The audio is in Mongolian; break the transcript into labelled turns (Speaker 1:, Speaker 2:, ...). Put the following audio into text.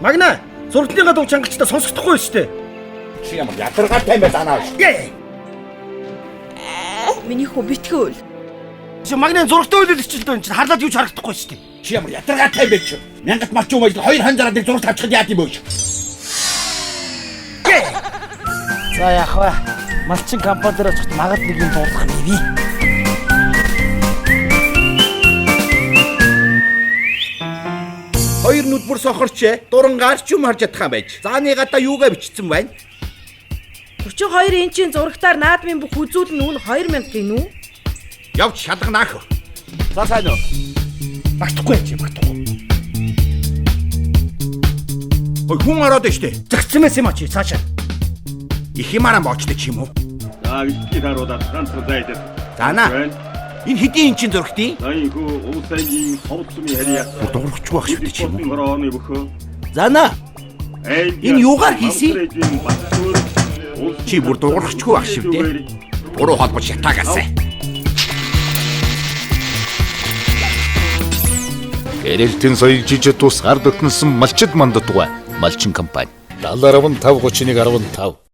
Speaker 1: Магна, зурдлынхаа дуу чангалчтай сонсохдохгүй шүү дээ.
Speaker 2: Чи ямар ядаргаатай юм бэ занаа.
Speaker 3: Миний хүү битгүүл.
Speaker 1: Чи Магнын зурагтай үйлчлэлт байна чи харлаад юу ч харагдахгүй шүү дээ.
Speaker 2: Чи ямар ядаргаатай юм бэ чи? Мянгат малчуу байж хоёр ханжаараа зураг тавьчихад яад юм бэ?
Speaker 1: За яах вэ? Малчин компани дээр очиход магад нэг юм дуулах юм би.
Speaker 2: Хоёр нүд бүр сохорч дурангаар ч юм харж чадах юм байж. Зааны гадаа юугаа бичсэн байна?
Speaker 3: 42 инчийн зурагтаар наадмын бүх үзүүл нь 2000 гинүү.
Speaker 2: Явж шалганаах. За сайн уу?
Speaker 1: Багтахгүй чи багтахгүй.
Speaker 2: Ой хүн ороод штэ.
Speaker 1: Загцсан юм а чи цаашаа.
Speaker 2: Их юмараа боочтой ч юм уу?
Speaker 4: За их даруудаа ганцхан зайд.
Speaker 2: Заана. Энэ хэдийн инчин зурагтын?
Speaker 4: Сайн хүү уусайгийн ховцмын харьяа.
Speaker 2: Дуурахгүй байх шүү дээ чи юм уу?
Speaker 4: Хорооны бөхөө.
Speaker 2: Заана. Энэ юугаар хийсэн? Чи бүр дуурахгүй байх шүү дээ. Буруу холбож шатаагаас.
Speaker 5: Гэрэлтэн соёл жижиг тус ард относон малчид мандатуга малчин компани 7015 31 15